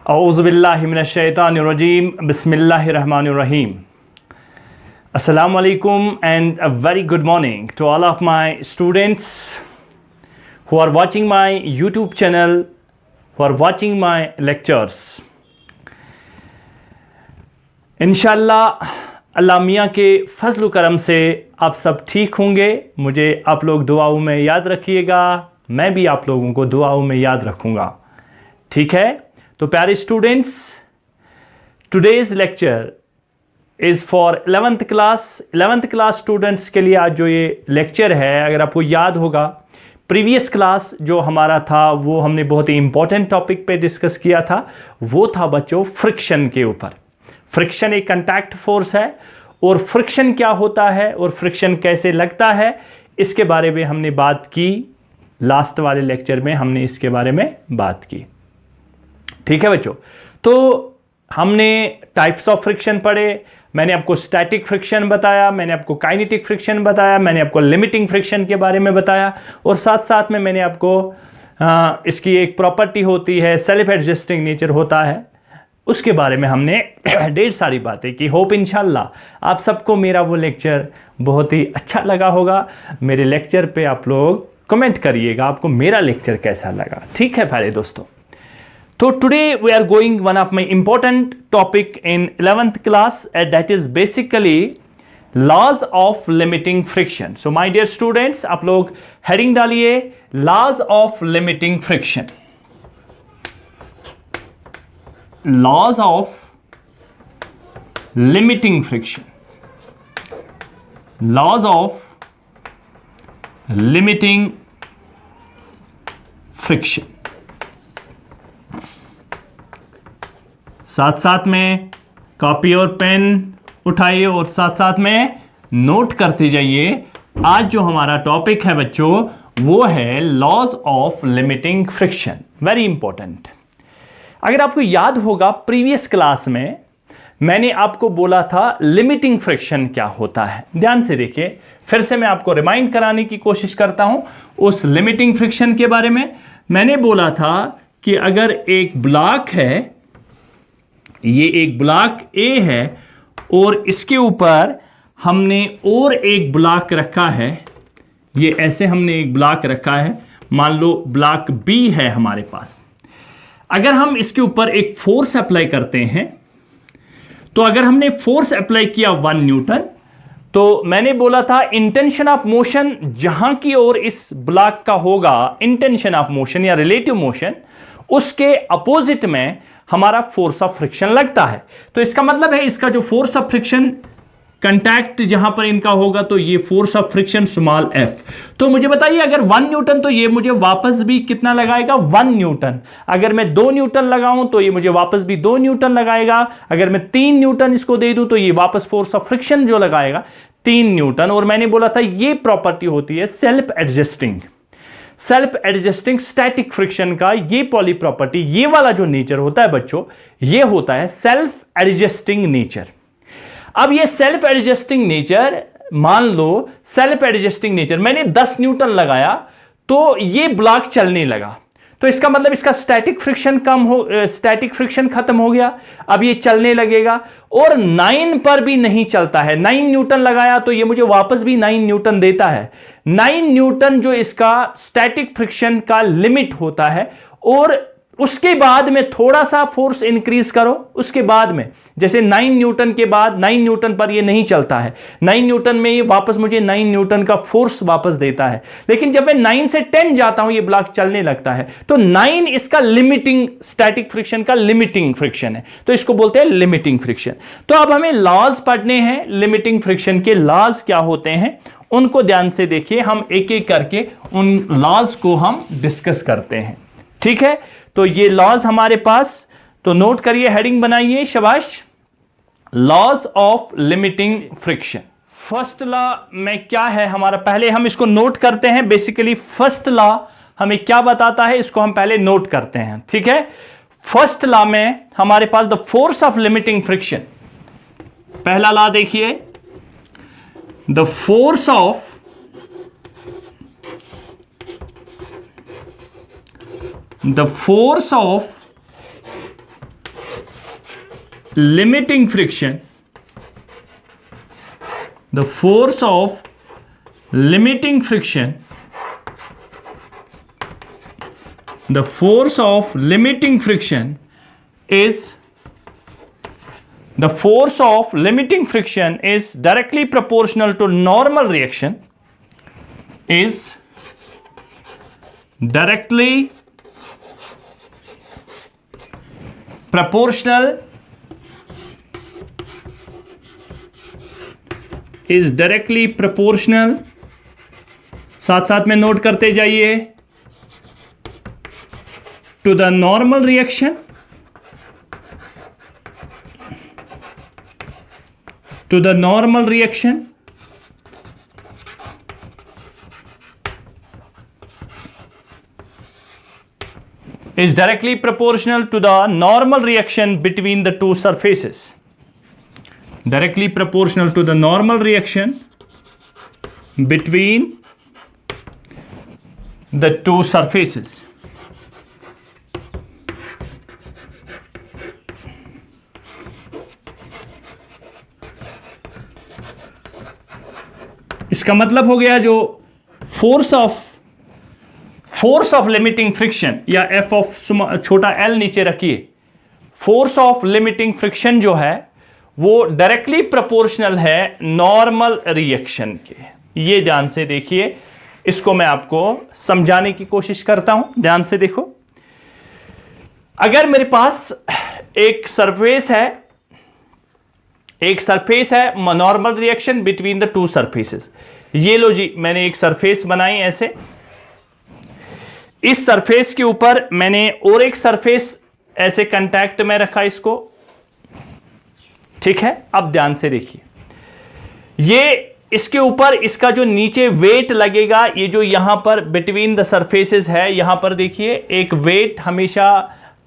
औज़ुबिल्लाहि मिनश्शैतानिर्रजीम बिस्मिल्लाहिर्रहमानिर्रहीम. Assalamu alaikum and a very good morning to all of my students who are watching my YouTube channel, who are watching my lectures. इंशाअल्लाह अल्लाह मियाँ के फजल करम से आप सब ठीक होंगे. मुझे आप लोग दुआओं में याद रखिएगा, मैं भी आप लोगों को दुआओं में याद रखूँगा. ठीक है, तो प्यारे students, today's lecture is for 11th class students के लिए आज जो ये लेक्चर है, अगर आपको याद होगा प्रीवियस क्लास जो हमारा था वो हमने बहुत ही इंपॉर्टेंट टॉपिक पे डिस्कस किया था. वो था बच्चों फ्रिक्शन के ऊपर. फ्रिक्शन एक कंटैक्ट फोर्स है और फ्रिक्शन क्या होता है और फ्रिक्शन कैसे लगता है, इसके बारे में हमने बात की. लास्ट वाले लेक्चर में हमने इसके बारे में बात की. ठीक है बच्चों, तो हमने टाइप्स ऑफ फ्रिक्शन पढ़े. मैंने आपको स्टैटिक फ्रिक्शन बताया, मैंने आपको काइनेटिक फ्रिक्शन बताया, मैंने आपको लिमिटिंग फ्रिक्शन के बारे में बताया और साथ साथ में मैंने आपको इसकी एक प्रॉपर्टी होती है, सेल्फ एडजस्टिंग नेचर होता है, उसके बारे में हमने ढेर सारी बातें की. होप इंशाल्लाह आप सबको मेरा वो लेक्चर बहुत ही अच्छा लगा होगा. मेरे लेक्चर पे आप लोग कमेंट करिएगा आपको मेरा लेक्चर कैसा लगा. ठीक है प्यारे दोस्तों, तो today we are going one of my important topic in 11th class and that is basically laws of limiting friction. So my dear students, आप लोग heading डालिए laws of limiting friction. Laws of limiting friction. Laws of limiting friction. साथ साथ में copy और pen उठाइए और साथ साथ में नोट करते जाइए. आज जो हमारा टॉपिक है बच्चों वो है laws of limiting friction. Very important. अगर आपको याद होगा प्रीवियस क्लास में मैंने आपको बोला था लिमिटिंग फ्रिक्शन क्या होता है. ध्यान से देखिए, फिर से मैं आपको रिमाइंड कराने की कोशिश करता हूं उस लिमिटिंग फ्रिक्शन के बारे में. मैंने बोला था कि अगर एक ब्लॉक है, ये एक ब्लॉक ए है और इसके ऊपर हमने और एक ब्लॉक रखा है, ये ऐसे हमने एक ब्लॉक रखा है, मान लो ब्लॉक बी है हमारे पास. अगर हम इसके ऊपर एक फोर्स अप्लाई करते हैं, तो अगर हमने फोर्स अप्लाई किया 1 न्यूटन, तो मैंने बोला था इंटेंशन ऑफ मोशन जहां की ओर इस ब्लॉक का होगा, इंटेंशन ऑफ मोशन या रिलेटिव मोशन, उसके अपोजिट में हमारा फोर्स ऑफ फ्रिक्शन लगता है. तो इसका मतलब है इसका जो फोर्स ऑफ फ्रिक्शन कंटैक्ट जहां पर इनका होगा, तो ये force of friction small F. तो मुझे बताइए अगर 1 न्यूटन तो ये मुझे वापस भी कितना लगाएगा, 1 न्यूटन. अगर मैं 2 न्यूटन लगाऊं तो ये मुझे वापस भी 2 न्यूटन लगाएगा. अगर मैं 3 न्यूटन इसको दे दूं तो ये वापस फोर्स ऑफ फ्रिक्शन जो लगाएगा 3 न्यूटन. और मैंने बोला था ये प्रॉपर्टी होती है सेल्फ एडजस्टिंग स्टैटिक फ्रिक्शन का. ये पॉली प्रॉपर्टी, ये वाला जो नेचर होता है बच्चों, ये होता है सेल्फ एडजस्टिंग नेचर. अब ये सेल्फ एडजस्टिंग नेचर, मान लो सेल्फ एडजस्टिंग नेचर मैंने 10 न्यूटन लगाया तो ये ब्लॉक चलने लगा, तो इसका मतलब इसका स्टैटिक फ्रिक्शन खत्म हो गया. अब ये चलने लगेगा और 9 पर भी नहीं चलता है. 9 न्यूटन लगाया तो ये मुझे वापस भी 9 न्यूटन देता है. 9 न्यूटन जो इसका स्टैटिक फ्रिक्शन का लिमिट होता है. और उसके बाद में थोड़ा सा फोर्स इंक्रीज करो, उसके बाद में जैसे 9 न्यूटन के बाद 9 न्यूटन पर ये नहीं चलता है, 9 न्यूटन में ये वापस मुझे 9 न्यूटन का फोर्स वापस देता है. लेकिन जब मैं 9 से 10 जाता हूं ये ब्लॉक चलने लगता है. तो 9 इसका लिमिटिंग, स्टैटिक फ्रिक्शन का लिमिटिंग फ्रिक्शन है, तो इसको बोलते हैं लिमिटिंग फ्रिक्शन. तो अब हमें लॉज पढ़ने हैं. लिमिटिंग फ्रिक्शन के लॉज क्या होते हैं उनको ध्यान से देखिए. हम एक एक करके उन लॉज को हम डिस्कस करते हैं. ठीक है, तो ये लॉज हमारे पास, तो नोट करिए, हेडिंग बनाइए, शाबाश. Laws of limiting friction. First law में क्या है हमारा, पहले हम इसको नोट करते हैं. बेसिकली फर्स्ट लॉ हमें क्या बताता है इसको हम पहले नोट करते हैं. ठीक है, फर्स्ट लॉ में हमारे पास the force of limiting friction. पहला लॉ देखिए, the force of the force of limiting friction, the force of limiting friction, the force of limiting friction is, the force of limiting friction is directly proportional to normal reaction, is directly proportional, is directly proportional, साथ साथ में note करते जाइए, to the normal reaction, to the normal reaction, is directly proportional to the normal reaction between the two surfaces. Directly proportional to the normal reaction between the two surfaces. इसका मतलब हो गया जो फोर्स ऑफ लिमिटिंग फ्रिक्शन, या F of छोटा L नीचे रखिए, force of limiting friction जो है वो डायरेक्टली प्रोपोर्शनल है नॉर्मल रिएक्शन के। ये ध्यान से देखिए, इसको मैं आपको समझाने की कोशिश करता हूं, ध्यान से देखो। अगर मेरे पास एक सरफेस है normal reaction between the two surfaces. ये लो जी, मैंने एक सरफेस बनाई ऐसे, इस सरफेस के ऊपर मैंने और एक सरफेस ऐसे कांटेक्ट में रखा इसको, ठीक है। अब ध्यान से देखिए, ये इसके ऊपर इसका जो नीचे वेट लगेगा, ये जो यहां पर बिटवीन द सरफेसेस है, यहां पर देखिए एक वेट हमेशा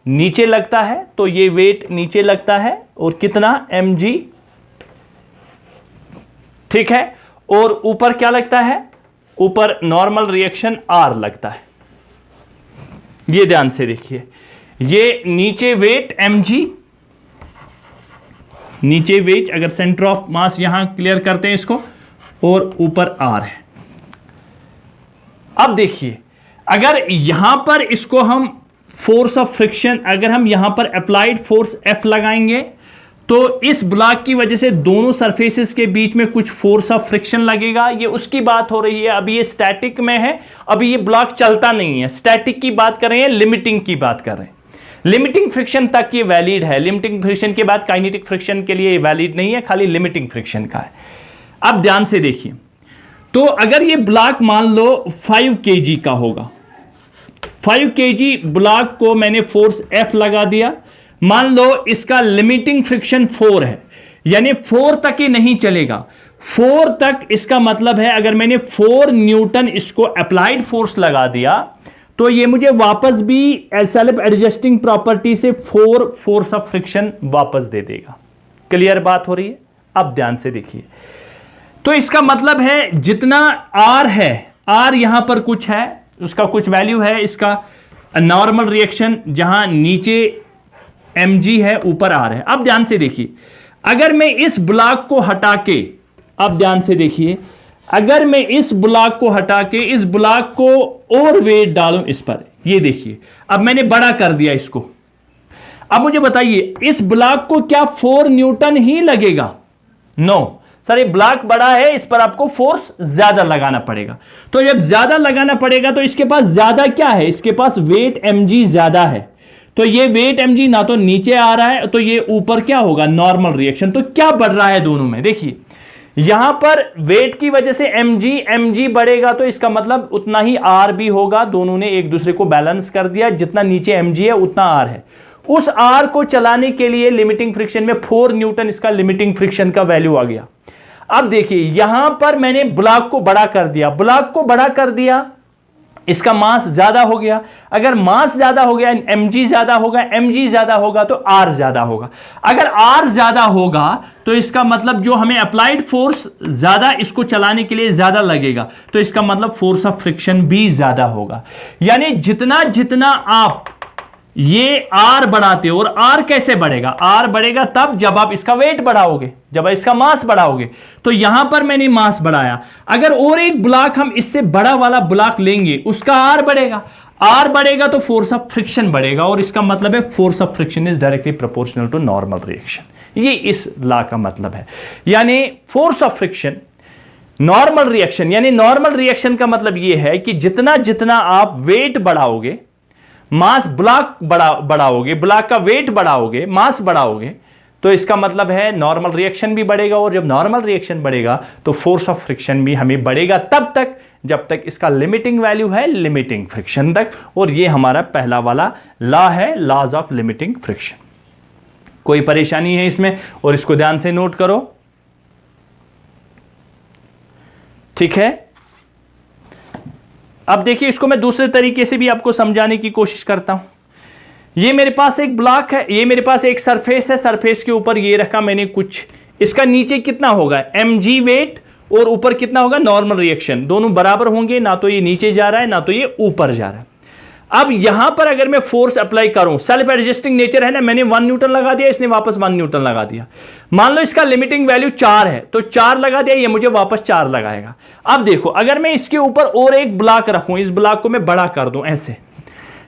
नीचे लगता है, तो ये वेट नीचे लगता है, और कितना mg, ठीक है। और ऊपर क्या लगता है, ऊपर नॉर्मल रिएक्शन R लगता है। ये ध्यान से देखिए, ये नीचे वेट mg, नीचे वेट, अगर सेंटर ऑफ मास यहां क्लियर करते हैं इसको, और ऊपर R है। अब देखिए, अगर यहां पर इसको हम फोर्स ऑफ फ्रिक्शन, अगर हम यहां पर अप्लाइड फोर्स F लगाएंगे, तो इस ब्लॉक की वजह से दोनों सरफेसेस के बीच में कुछ फोर्स ऑफ फ्रिक्शन लगेगा। ये उसकी बात हो रही है, अभी ये स्टैटिक में है, अभी ये ब्लॉक चलता नहीं है। स्टैटिक की बात कर रहे हैं, लिमिटिंग की बात कर रहे हैं। लिमिटिंग फ्रिक्शन तक ये वैलिड है, लिमिटिंग फ्रिक्शन के बाद काइनेटिक फ्रिक्शन के लिए ये वैलिड नहीं है, खाली लिमिटिंग फ्रिक्शन का है। अब ध्यान से देखिए, तो अगर ये ब्लॉक मान लो 5 kg का होगा, 5 kg ब्लॉक को मैंने फोर्स F लगा दिया, मान लो इसका लिमिटिंग फ्रिक्शन 4 है, यानी 4 तक ही नहीं चलेगा। 4 तक इसका मतलब है अगर मैंने 4 न्यूटन इसको अप्लाइड फोर्स लगा दिया, तो ये मुझे वापस भी सेल्फ एडजस्टिंग प्रॉपर्टी से 4 फोर्स ऑफ फ्रिक्शन वापस दे देगा। क्लियर बात हो रही है? अब ध्यान से देखिए, तो इसका मतलब है जितना R है, R यहां पर कुछ है, उसका कुछ वैल्यू है, इसका नॉर्मल रिएक्शन जहां नीचे mg है, ऊपर R है। अब ध्यान से देखिए, अगर मैं इस ब्लॉक को हटा के, अब ध्यान से देखिए, अगर मैं इस ब्लॉक को हटा के इस ब्लॉक को और वेट डालूं इस पर, ये देखिए अब मैंने बड़ा कर दिया इसको। अब मुझे बताइए, इस ब्लॉक को क्या 4 न्यूटन ही लगेगा? नो सर, ये ब्लॉक बड़ा है, इस पर आपको फोर्स ज्यादा लगाना पड़ेगा। तो जब ज्यादा लगाना पड़ेगा तो इसके पास ज्यादा क्या है, इसके पास वेट mg ज्यादा है, तो ये वेट mg ना तो नीचे आ रहा है, तो ये ऊपर क्या होगा, नॉर्मल रिएक्शन। तो क्या बढ़ रहा है दोनों में, देखिए यहां पर वेट की वजह से mg बढ़ेगा, तो इसका मतलब उतना ही R भी होगा। दोनों ने एक दूसरे को बैलेंस कर दिया, जितना नीचे mg है उतना R है। उस R को चलाने के लिए लिमिटिंग फ्रिक्शन में 4 न्यूटन इसका लिमिटिंग फ्रिक्शन का वैल्यू आ गया। अब देखिए, यहां पर मैंने ब्लॉक को बड़ा कर दिया, ब्लॉक को बड़ा कर दिया, इसका मास ज्यादा हो गया। अगर मास ज्यादा हो गया, mg ज्यादा होगा, mg ज्यादा होगा तो R ज्यादा होगा। अगर R ज्यादा होगा तो इसका मतलब जो हमें अप्लाइड फोर्स ज्यादा इसको चलाने के लिए ज्यादा लगेगा, तो इसका मतलब फोर्स ऑफ फ्रिक्शन भी ज्यादा होगा। यानी जितना जितना आप ये आर बढ़ाते हो, और आर कैसे बढ़ेगा? आर बढ़ेगा तब जब आप इसका वेट बढ़ाओगे, जब आप इसका मास बढ़ाओगे। तो यहां पर मैंने मास बढ़ाया, अगर और एक ब्लॉक हम इससे बड़ा वाला ब्लॉक लेंगे, उसका आर बढ़ेगा, आर बढ़ेगा तो फोर्स ऑफ फ्रिक्शन बढ़ेगा, और इसका मतलब है force of friction is directly proportional to normal reaction. ये इस लॉ का मतलब है। यानी force of friction normal reaction, यानी नॉर्मल रिएक्शन का मतलब यह है कि जितना जितना आप वेट बढ़ाओगे, मास ब्लॉक बढ़ाओगे, ब्लॉक का वेट बढ़ाओगे, मास बढ़ाओगे, तो इसका मतलब है नॉर्मल रिएक्शन भी बढ़ेगा, और जब नॉर्मल रिएक्शन बढ़ेगा तो फोर्स ऑफ फ्रिक्शन भी हमें बढ़ेगा तब तक जब तक इसका लिमिटिंग वैल्यू है लिमिटिंग फ्रिक्शन तक। और ये हमारा पहला वाला लॉ है, लॉज ऑफ लिमिटिंग फ्रिक्शन। कोई परेशानी है इसमें? और इसको ध्यान से नोट करो, ठीक है। अब देखिए, इसको मैं दूसरे तरीके से भी आपको समझाने की कोशिश करता हूं। ये मेरे पास एक ब्लॉक है, ये मेरे पास एक सरफेस है, सरफेस के ऊपर ये रखा मैंने कुछ, इसका नीचे कितना होगा mg वेट, और ऊपर कितना होगा नॉर्मल रिएक्शन। दोनों बराबर होंगे, ना तो ये नीचे जा रहा है ना तो ये ऊपर जा रहा है। अब यहां पर अगर मैं फोर्स अप्लाई करूं, सेल्फ एडजस्टिंग नेचर है ना, मैंने 1 न्यूटन लगा दिया, इसने वापस 1 न्यूटन लगा दिया। मान लो इसका लिमिटिंग वैल्यू 4 है, तो 4 लगा दिया, ये मुझे वापस 4 लगाएगा। अब देखो, अगर मैं इसके ऊपर और एक ब्लॉक रखूं, इस ब्लॉक को मैं बड़ा कर दूं ऐसे,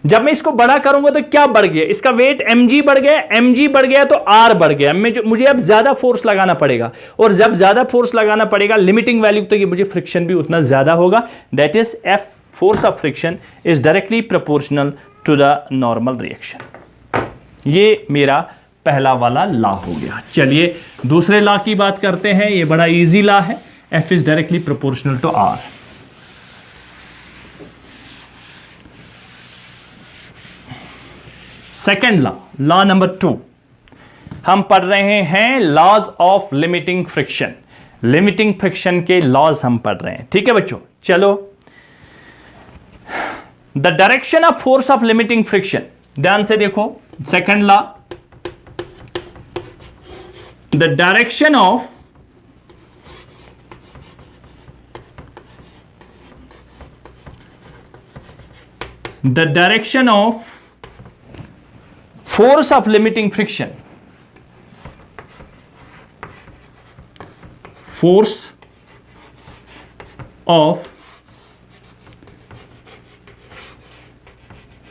जब मैं इसको बड़ा करूंगा तो क्या बढ़ गया? इसका वेट mg बढ़ गया, mg बढ़ गया तो r बढ़ गया। मुझे अब ज्यादा फोर्स लगाना पड़ेगा, और जब ज्यादा फोर्स लगाना पड़ेगा लिमिटिंग वैल्यू, तो ये मुझे फ्रिक्शन भी उतना ज्यादा होगा। That is f force of friction is directly proportional to the normal reaction. ये मेरा पहला वाला लॉ हो गया। चलिए दूसरे लॉ की बात करते हैं। ये बड़ा इजी लॉ है, f is directly proportional to r। Second law, law number 2, हम पढ़ रहे हैं laws of limiting friction. Limiting friction के लॉज हम पढ़ रहे हैं, ठीक है बच्चों। चलो, the direction of force of limiting friction, ध्यान से देखो, second law, the direction of force of limiting friction, force of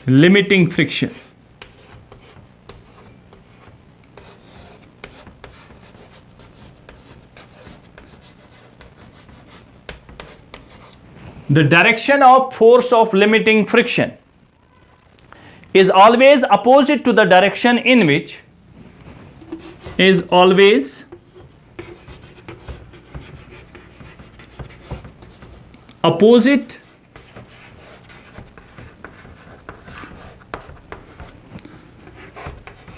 limiting friction the direction of force of limiting friction is always opposite to the direction in which is always opposite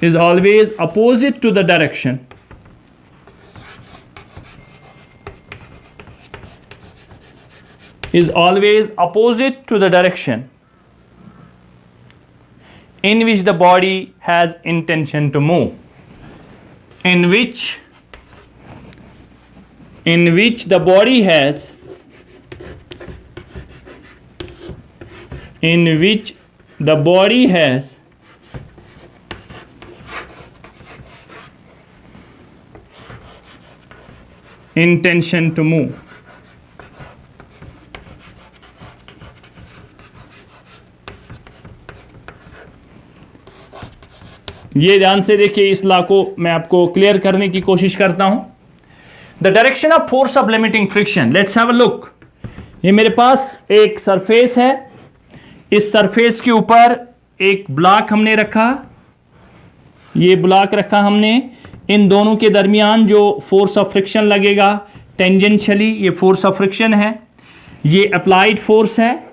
is always opposite to the direction is always opposite to the direction in which the body has intention to move, in which the body has intention to move। ये ध्यान से देखिए, इस law को मैं आपको clear करने की कोशिश करता हूं। The direction of force of limiting friction, let's have a look. ये मेरे पास एक सरफेस है, इस सरफेस के ऊपर एक ब्लॉक हमने रखा, ये ब्लॉक रखा हमने, इन दोनों के दरमियान जो फोर्स ऑफ फ्रिक्शन लगेगा टेंजेंशियली, ये फोर्स ऑफ फ्रिक्शन है, ये अप्लाइड फोर्स है।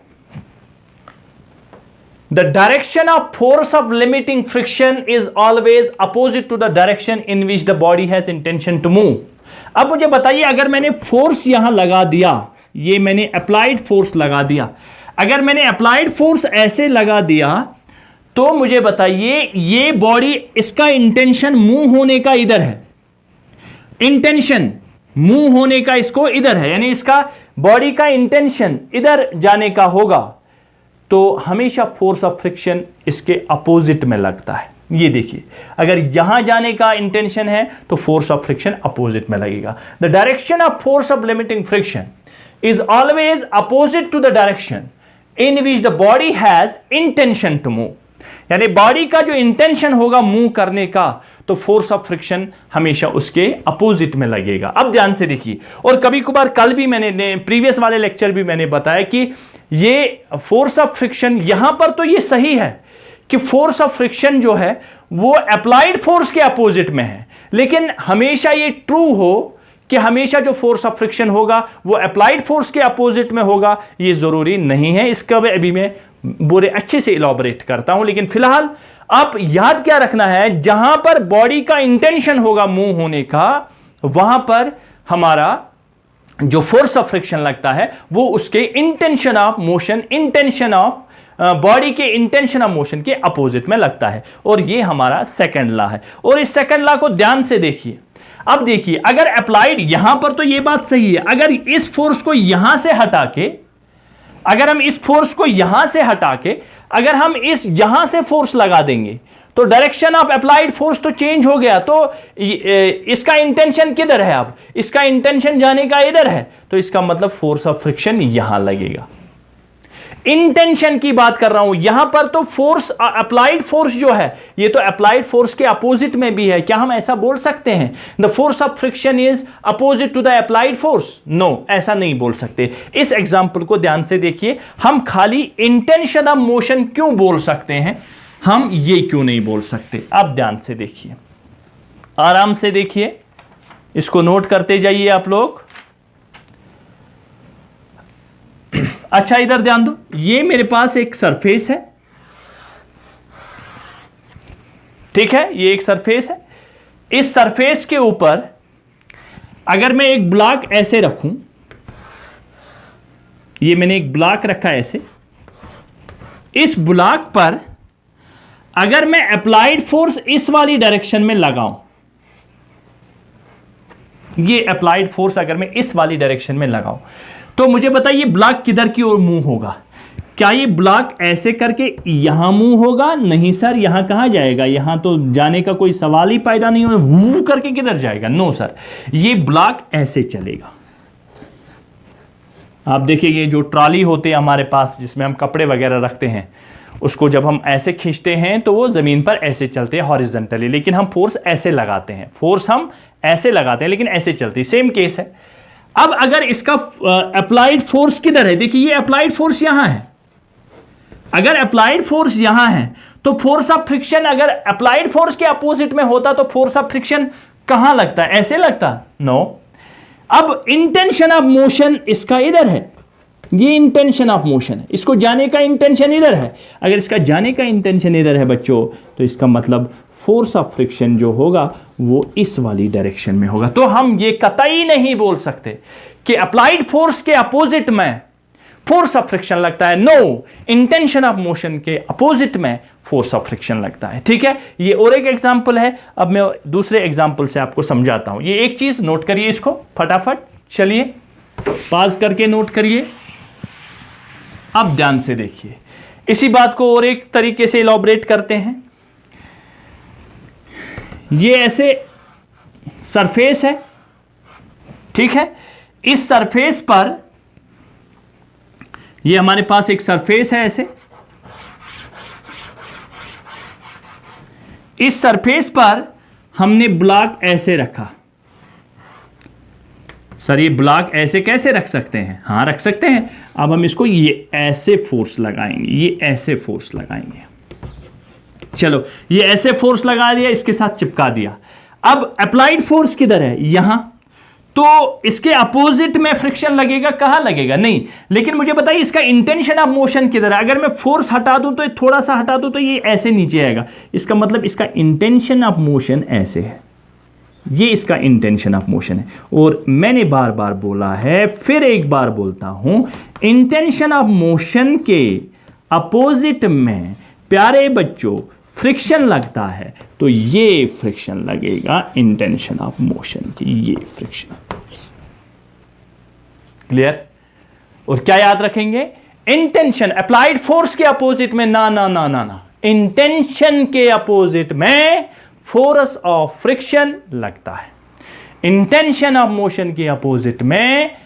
The direction of force of limiting friction is always opposite to the direction in which the body has intention to move। अब मुझे बताइए, अगर मैंने फोर्स यहां लगा दिया, ये मैंने अप्लाइड फोर्स लगा दिया, अगर मैंने अप्लाइड फोर्स ऐसे लगा दिया, तो मुझे बताइए ये बॉडी, इसका इंटेंशन मूव होने का इधर है, इंटेंशन मूव होने का इसको इधर है, यानी इसका बॉडी का इंटेंशन इधर जाने का होगा। तो हमेशा फोर्स ऑफ फ्रिक्शन इसके अपोजिट में लगता है। ये देखिए, अगर यहां जाने का इंटेंशन है तो फोर्स ऑफ फ्रिक्शन अपोजिट में लगेगा। The direction of force of limiting friction is always opposite to the direction in which the body has intention to move. यानी बॉडी का जो इंटेंशन होगा मूव करने का, तो फोर्स ऑफ फ्रिक्शन हमेशा उसके अपोजिट में लगेगा। अब ध्यान से देखिए, और कभी कभार कल भी मैंने प्रीवियस वाले लेक्चर भी मैंने बताया कि ये फोर्स ऑफ फ्रिक्शन यहां पर तो ये सही है कि फोर्स ऑफ फ्रिक्शन जो है वो अप्लाइड फोर्स के अपोजिट में है, लेकिन हमेशा ये ट्रू हो कि हमेशा जो फोर्स ऑफ फ्रिक्शन होगा वो अप्लाइड फोर्स के अपोजिट में होगा, ये जरूरी नहीं है। इसका अभी मैं बुरे अच्छे से इलॉबरेट करता हूं, लेकिन फिलहाल आप याद क्या रखना है, जहां पर बॉडी का इंटेंशन होगा मूव होने का, वहां पर हमारा जो फोर्स ऑफ फ्रिक्शन लगता है वो उसके intention of motion, intention of body के इंटेंशन ऑफ मोशन के अपोजिट में लगता है। और ये हमारा सेकंड लॉ है। और इस सेकंड लॉ को ध्यान से देखिए। अब देखिए, अगर अप्लाइड, यहां पर तो ये बात सही है, अगर इस फोर्स को यहां से हटा के, अगर हम इस फोर्स को यहां से हटा के अगर हम इस यहां से फोर्स लगा देंगे तो डायरेक्शन ऑफ अप्लाइड फोर्स तो चेंज हो गया। तो इसका इंटेंशन किधर है? अब इसका इंटेंशन जाने का इधर है, तो इसका मतलब फोर्स ऑफ फ्रिक्शन यहां लगेगा। इंटेंशन की बात कर रहा हूं, यहां पर तो फोर्स, अप्लाइड फोर्स जो है ये तो अप्लाइड फोर्स के अपोजिट में भी है। क्या हम ऐसा बोल सकते हैं the force of friction is opposite to the applied force? No, ऐसा नहीं बोल सकते। इस एग्जांपल को ध्यान से देखिए, हम खाली इंटेंशन ऑफ मोशन क्यों बोल सकते हैं, हम ये क्यों नहीं बोल सकते? आप ध्यान से देखिए, आराम से देखिए, इसको नोट करते जाइए आप लोग। अच्छा, इधर ध्यान दो, ये मेरे पास एक सरफेस है, ठीक है, ये एक सरफेस है। इस सरफेस के ऊपर अगर मैं एक ब्लॉक ऐसे रखूं, ये मैंने एक ब्लॉक रखा ऐसे, इस ब्लॉक पर अगर मैं अप्लाइड फोर्स इस वाली डायरेक्शन में लगाऊं, ये अप्लाइड फोर्स अगर मैं इस वाली डायरेक्शन में लगाऊं, तो मुझे बताइए ब्लॉक किधर की ओर मूव होगा? क्या ये ब्लॉक ऐसे करके यहां मूव होगा? नहीं सर, यहां कहां जाएगा, यहां तो जाने का कोई सवाल ही पैदा नहीं हो, मूव करके किधर जाएगा? नो सर, ये ब्लॉक ऐसे चलेगा। आप देखिए, ये जो ट्रॉली होते हैं हमारे पास जिसमें हम कपड़े वगैरह रखते हैं, उसको जब हम ऐसे खींचते हैं तो वो जमीन पर ऐसे चलते हैं हॉरिजॉन्टली, लेकिन हम फोर्स ऐसे लगाते हैं, फोर्स हम ऐसे लगाते हैं लेकिन ऐसे चलती है। सेम केस है। अब अगर इसका अप्लाइड फोर्स किधर है? देखिए, ये अप्लाइड फोर्स यहां है। अगर अप्लाइड फोर्स यहां है तो फोर्स ऑफ फ्रिक्शन अगर अप्लाइड फोर्स के अपोजिट में होता तो फोर्स ऑफ फ्रिक्शन कहां लगता? ऐसे लगता? नो। अब इंटेंशन ऑफ मोशन इसका इधर है, ये इंटेंशन ऑफ मोशन है, इसको जाने का इंटेंशन इधर है। अगर इसका जाने का इंटेंशन इधर है बच्चों, तो इसका मतलब फोर्स ऑफ फ्रिक्शन जो होगा वो इस वाली डायरेक्शन में होगा। तो हम ये कतई नहीं बोल सकते कि अप्लाइड फोर्स के अपोजिट में फोर्स ऑफ फ्रिक्शन लगता है। नो, इंटेंशन ऑफ मोशन के अपोजिट में फोर्स ऑफ फ्रिक्शन लगता है। ठीक है, ये और एक एग्जांपल है। अब मैं दूसरे एग्जांपल से आपको समझाता हूं। ये एक चीज नोट करिए, इसको फटाफट, चलिए पास करके नोट करिए। अब ध्यान से देखिए, इसी बात को और एक तरीके से इलॉबरेट करते हैं। ये ऐसे सरफेस है, ठीक है, इस सरफेस पर, ये हमारे पास एक सरफेस है ऐसे, इस सरफेस पर हमने ब्लॉक ऐसे रखा। सर ये ब्लॉक ऐसे कैसे रख सकते हैं? हाँ रख सकते हैं। अब हम इसको ये ऐसे फोर्स लगाएंगे, ये ऐसे फोर्स लगाएंगे। चलो ये ऐसे फोर्स लगा दिया, इसके साथ चिपका दिया। अब अप्लाइड फोर्स किधर है? यहां। तो इसके अपोजिट में फ्रिक्शन लगेगा, कहां लगेगा? नहीं। लेकिन मुझे बताइए इसका इंटेंशन ऑफ मोशन किधर है? अगर मैं फोर्स हटा दूं तो थोड़ा सा हटा दूं तो ये ऐसे नीचे आएगा। इसका मतलब इसका इंटेंशन ऑफ मोशन ऐसे है, ये इसका इंटेंशन ऑफ मोशन है। और मैंने बार बार बोला है, फिर एक बार बोलता हूं, इंटेंशन ऑफ मोशन के अपोजिट में प्यारे बच्चों फ्रिक्शन लगता है, तो ये फ्रिक्शन लगेगा इंटेंशन ऑफ मोशन की, ये फ्रिक्शन। क्लियर? और क्या याद रखेंगे? इंटेंशन अप्लाइड फोर्स के अपोजिट में ना ना ना ना ना, इंटेंशन के अपोजिट में फोर्स ऑफ फ्रिक्शन लगता है। इंटेंशन ऑफ मोशन के अपोजिट में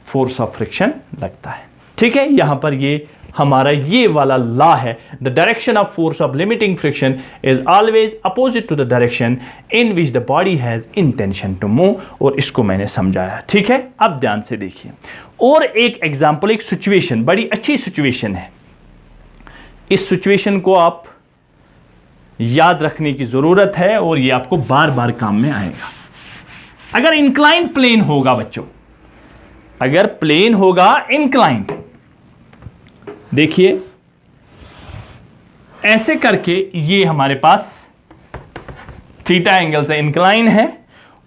फोर्स ऑफ फ्रिक्शन लगता है। ठीक है, यहां पर ये हमारा ये वाला लॉ है, the direction of force of limiting friction is always opposite to the direction in which the body has intention to move, और इसको मैंने समझाया। ठीक है, अब ध्यान से देखिए और एक एग्जांपल, एक सिचुएशन, बड़ी अच्छी सिचुएशन है। इस सिचुएशन को आप याद रखने की जरूरत है और ये आपको बार बार काम में आएगा। अगर इंक्लाइंड प्लेन होगा बच्चों, अगर प्लेन होगा इंक्लाइंड, देखिए ऐसे करके ये हमारे पास थीटा एंगल से इंक्लाइन है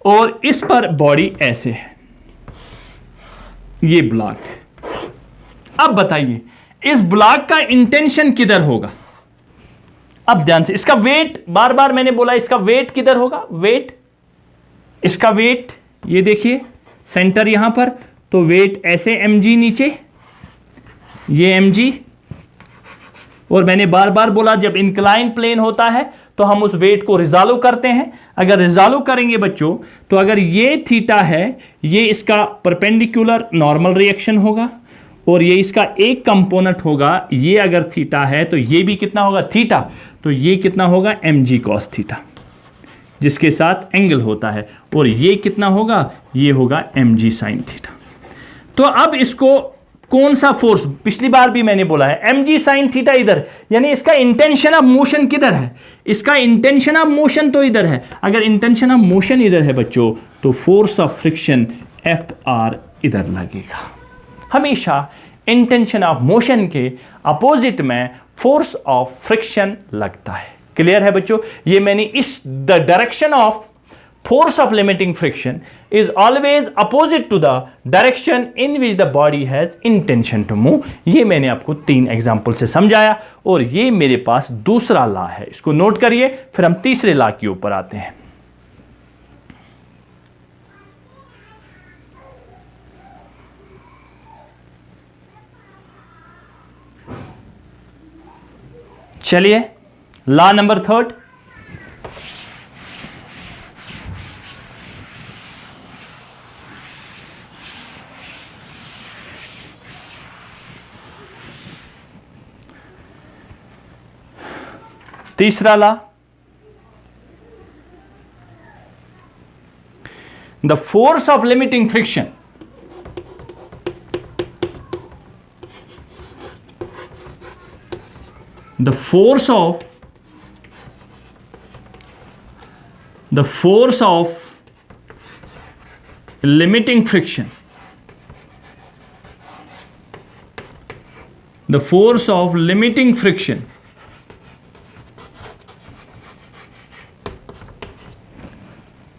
और इस पर बॉडी ऐसे है, ये ब्लॉक है। अब बताइए इस ब्लॉक का इंटेंशन किधर होगा? अब ध्यान से, इसका वेट, बार बार मैंने बोला इसका वेट किधर होगा, वेट, इसका वेट ये देखिए सेंटर यहां पर, तो वेट ऐसे mg नीचे, ये mg, और मैंने बार बार बोला जब इंक्लाइन प्लेन होता है तो हम उस वेट को रिजॉल्व करते हैं। अगर रिजॉल्व करेंगे बच्चों तो अगर ये थीटा है, ये इसका परपेंडिकुलर नॉर्मल रिएक्शन होगा और ये इसका एक कंपोनेंट होगा, ये अगर थीटा है तो ये भी कितना होगा थीटा, तो ये कितना होगा mg cos थीटा जिसके साथ एंगल होता है, और ये कितना होगा, ये होगा mg sin थीटा। तो अब इसको कौन सा फोर्स, पिछली बार भी मैंने बोला है mg sin थीटा इधर, यानी इसका इंटेंशन ऑफ मोशन किधर है, इसका इंटेंशन ऑफ मोशन तो इधर है। अगर इंटेंशन ऑफ मोशन इधर है बच्चों तो फोर्स ऑफ फ्रिक्शन Fr इधर लगेगा। हमेशा इंटेंशन ऑफ मोशन के अपोजिट में फोर्स ऑफ फ्रिक्शन लगता है। क्लियर है बच्चों? ये मैंने इस the direction of force of limiting friction is always opposite to the direction in which the body has intention to move, ये मैंने आपको 3 एग्जाम्पल से समझाया और ये मेरे पास दूसरा लॉ है, इसको नोट करिए, फिर हम तीसरे लॉ के ऊपर आते हैं। चलिए लॉ नंबर 3, तीसरा law, the force of limiting friction the force of limiting friction,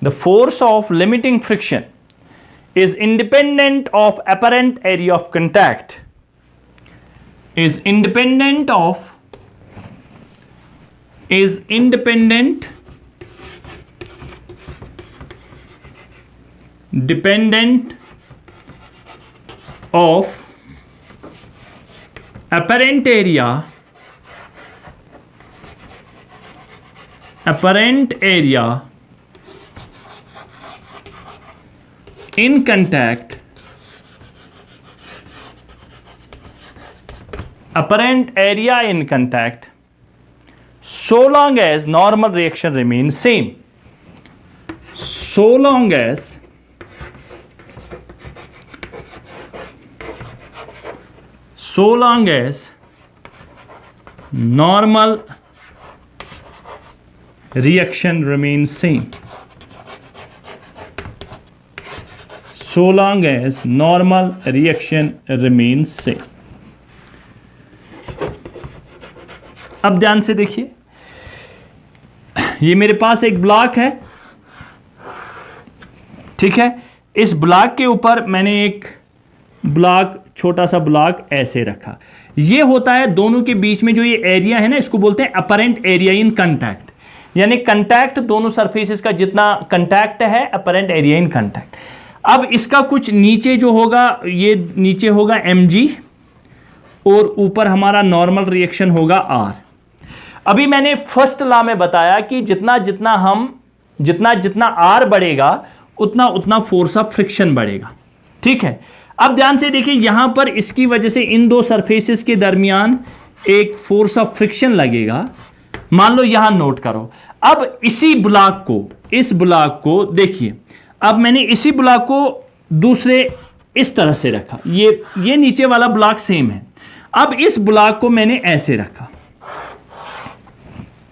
the force of limiting friction is independent of apparent area of contact, is independent of apparent area in contact, apparent area in contact, so long as normal reaction remains same, so long as normal reaction remains same, so long as normal reaction remains same। अब ध्यान से देखिए, ये मेरे पास एक block है, ठीक है, इस ब्लॉक के ऊपर मैंने एक ब्लॉक, छोटा सा ब्लॉक ऐसे रखा, ये होता है दोनों के बीच में जो ये एरिया है ना, इसको बोलते हैं अपरेंट एरिया इन कंटैक्ट, यानी कंटैक्ट दोनों सरफेसेस का जितना कंटैक्ट है, अपरेंट एरिया इन कंटैक्ट। अब इसका कुछ नीचे जो होगा, ये नीचे होगा mg और ऊपर हमारा नॉर्मल रिएक्शन होगा आर। अभी मैंने फर्स्ट लॉ में बताया कि जितना जितना आर बढ़ेगा उतना उतना फोर्स ऑफ फ्रिक्शन बढ़ेगा। ठीक है, अब ध्यान से देखिए, यहां पर इसकी वजह से इन दो सरफेसेस के दरमियान एक फोर्स ऑफ फ्रिक्शन लगेगा। मान लो यहां नोट करो। अब इसी ब्लॉक को, इस ब्लॉक को देखिए, अब मैंने इसी ब्लॉक को दूसरे इस तरह से रखा, ये नीचे वाला ब्लॉक सेम है। अब इस ब्लॉक को मैंने ऐसे रखा।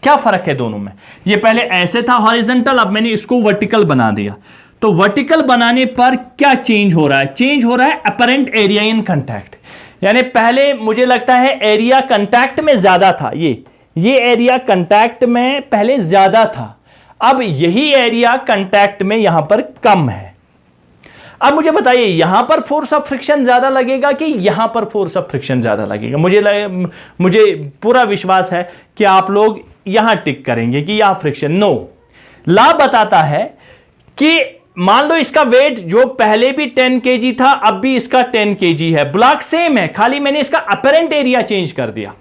क्या फर्क है दोनों में? ये पहले ऐसे था हॉरिजॉन्टल, अब मैंने इसको वर्टिकल बना दिया। तो वर्टिकल बनाने पर क्या चेंज हो रहा है? चेंज हो रहा है अपरेंट एरिया इन कांटेक्ट। यानी पहले मुझे लगता है एरिया कांटेक्ट में ज्यादा था, ये एरिया कांटेक्ट में पहले ज्यादा था, अब यही एरिया कांटेक्ट में यहां पर कम है। अब मुझे बताइए, यहां पर फोर्स ऑफ फ्रिक्शन ज्यादा लगेगा कि यहां पर फोर्स ऑफ फ्रिक्शन ज्यादा लगेगा? मुझे पूरा विश्वास है कि आप लोग यहां टिक करेंगे कि यहां फ्रिक्शन। नो, लॉ बताता है कि मान लो इसका वेट जो पहले भी 10 kg था, अब भी इसका 10 kg है, ब्लॉक सेम है, खाली मैंने इसका अपरेंट एरिया चेंज कर दिया।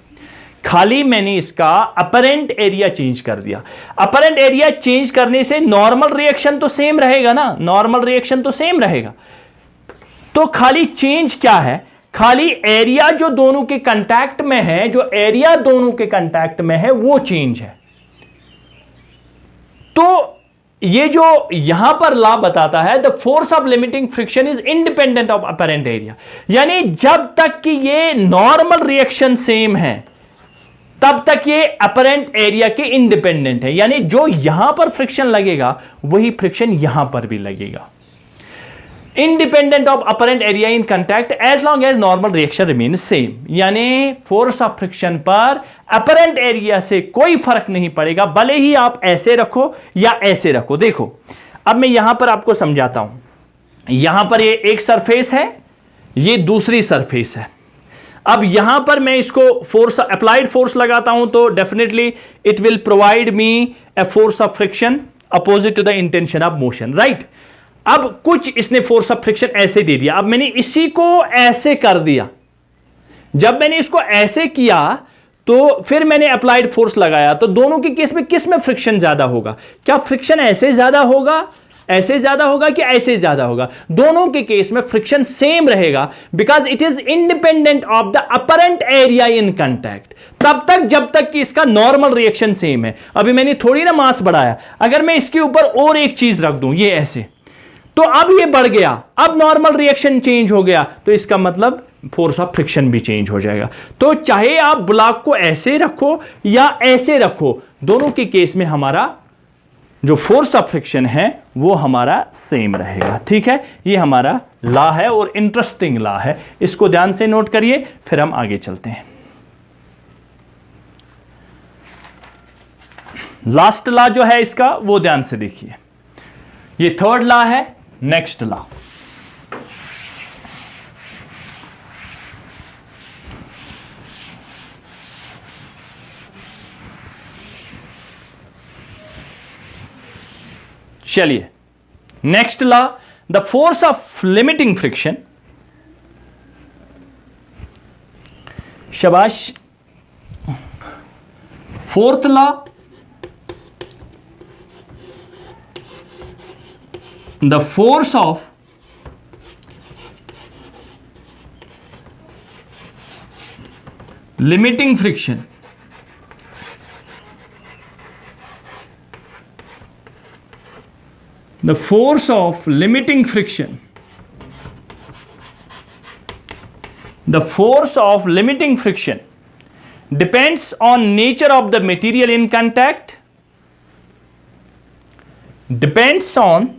अपरेंट एरिया चेंज करने से नॉर्मल रिएक्शन तो सेम रहेगा ना, नॉर्मल रिएक्शन तो सेम रहेगा। तो खाली चेंज क्या है? खाली एरिया जो दोनों के कांटेक्ट में है, जो एरिया दोनों के कांटेक्ट में है वो चेंज है। तो ये जो यहां पर लॉ बताता है, the force of limiting friction is independent of apparent area. यानी जब तक कि ये नॉर्मल रिएक्शन सेम है तब तक ये अपरेंट एरिया के इंडिपेंडेंट है। यानी जो यहां पर फ्रिक्शन लगेगा वही फ्रिक्शन यहां पर भी लगेगा, independent of apparent area in contact as long as normal reaction remain same. यानी फोर्स ऑफ फ्रिक्शन पर अपरेंट एरिया से कोई फर्क नहीं पड़ेगा, भले ही आप ऐसे रखो या ऐसे रखो। देखो, अब मैं यहां पर आपको समझाता हूं। यहां पर ये एक सरफेस है, ये दूसरी सरफेस है। अब यहां पर मैं इसको फोर्स, अप्लाइड फोर्स लगाता हूं तो definitely it will provide me a force of friction opposite to the intention of motion, right. अब कुछ इसने फोर्स ऑफ फ्रिक्शन ऐसे दे दिया, अब मैंने इसी को ऐसे कर दिया। जब मैंने इसको ऐसे किया तो फिर मैंने अप्लाइड फोर्स लगाया, तो दोनों के केस में किस में फ्रिक्शन ज्यादा होगा? क्या फ्रिक्शन ऐसे ज्यादा होगा, ऐसे ज्यादा होगा कि ऐसे ज्यादा होगा? दोनों के केस में फ्रिक्शन सेम रहेगा, because it is independent of the apparent area in contact, तब तक जब तक कि इसका नॉर्मल रिएक्शन सेम है। अभी मैंने थोड़ी ना मास बढ़ाया, अगर मैं इसके ऊपर और एक चीज रख दूं, ये ऐसे, तो अब ये बढ़ गया, अब नॉर्मल रिएक्शन चेंज हो गया, तो इसका मतलब फोर्स ऑफ फ्रिक्शन भी चेंज हो जाएगा। तो चाहे आप ब्लॉक को ऐसे रखो या ऐसे रखो, दोनों के केस में हमारा जो फोर्स ऑफ फ्रिक्शन है वो हमारा सेम रहेगा। ठीक है, ये हमारा लॉ है और इंटरेस्टिंग लॉ है, इसको ध्यान से नोट करिए, फिर हम आगे चलते हैं। लास्ट लॉ जो है इसका वो ध्यान से देखिए, ये थर्ड लॉ है। नेक्स्ट लॉ, चलिए next law, the force of limiting friction. शाबाश। Fourth law, the force of limiting friction the force of limiting friction the force of limiting friction depends on nature of the material in contact, depends on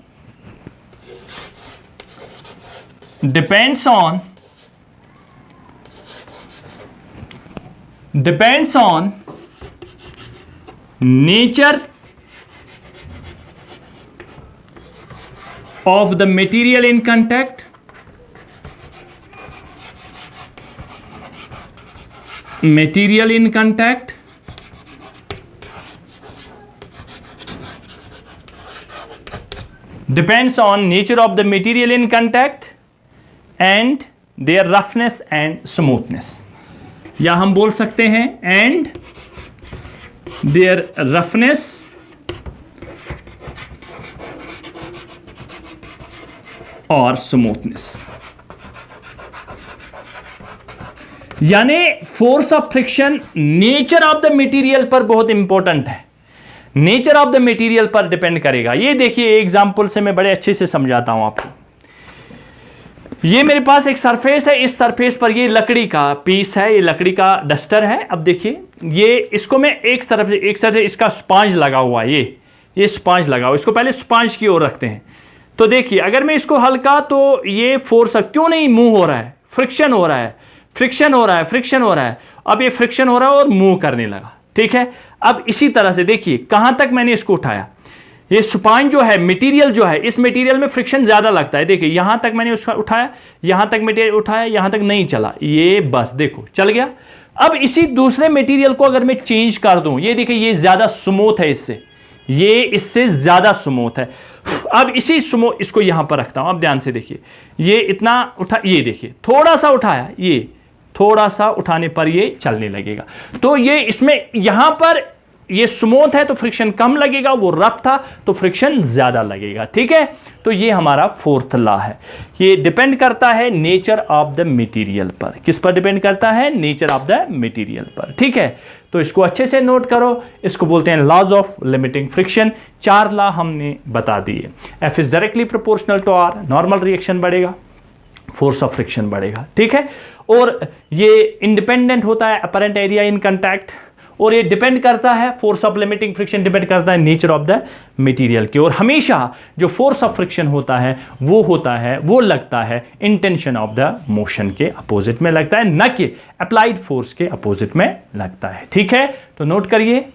nature of the material in contact, depends on nature of the material in contact and their roughness and smoothness. या हम बोल सकते हैं and there roughness और smoothness. यानी force of friction nature of the material पर बहुत important है, नेचर ऑफ द मटेरियल पर डिपेंड करेगा। ये देखिए एग्जांपल से मैं बड़े अच्छे से समझाता हूं आपको। ये मेरे पास एक सरफेस है, इस सरफेस पर ये लकड़ी का पीस है, ये लकड़ी का डस्टर है। अब देखिए ये इसको मैं एक तरफ से इसका स्पंज लगा हुआ है, ये स्पंज लगा हुआ, इसको पहले स्पंज की ओर रखते हैं। तो देखिए अगर मैं इसको हल्का, तो ये फोर्स क्यों नहीं मूव हो रहा है, फ्रिक्शन हो रहा है, फ्रिक्शन हो रहा है, फ्रिक्शन हो रहा है। अब ये फ्रिक्शन हो रहा है और मूव करने लगा, ठीक है। अब इसी तरह से देखिए कहां तक मैंने इसको उठाया, ये स्पंज जो है, मटेरियल जो है, इस मटेरियल में फ्रिक्शन ज्यादा लगता है। देखिए यहां तक मैंने उसका उठाया, यहां तक मटेरियल उठाया, यहां तक नहीं चला, ये बस देखो चल गया। अब इसी दूसरे मटेरियल को अगर मैं चेंज कर दूं, ये देखिए ये ज्यादा स्मूथ है इससे, ये इससे ज्यादा स्मूथ है। अब इसी इसको यहां पर रखता हूं, अब ध्यान से देखिए, ये इतना उठा, ये देखिए थोड़ा सा उठाया, ये थोड़ा सा उठाने पर ये चलने लगेगा। तो ये इसमें यहां पर ये स्मूथ है तो फ्रिक्शन कम लगेगा, वो रफ था तो फ्रिक्शन ज्यादा लगेगा, ठीक है। तो ये हमारा फोर्थ लॉ है। ये डिपेंड करता है नेचर ऑफ द मटेरियल पर। किस पर डिपेंड करता है? नेचर ऑफ द मटेरियल पर, ठीक है। तो इसको अच्छे से नोट करो, इसको बोलते हैं laws of limiting friction. 4 law हमने बता दिए। F is directly proportional to r, normal reaction बढ़ेगा, फोर्स ऑफ फ्रिक्शन बढ़ेगा, ठीक है। और ये इंडिपेंडेंट होता है अपरेंट एरिया इन कांटेक्ट, और ये डिपेंड करता है, force of limiting friction depend करता है नेचर ऑफ द मटेरियल के। और हमेशा जो फोर्स ऑफ फ्रिक्शन होता है वो लगता है इंटेंशन ऑफ द मोशन के अपोजिट में लगता है, न कि अप्लाइड फोर्स के अपोजिट में लगता है, ठीक है। तो नोट करिए।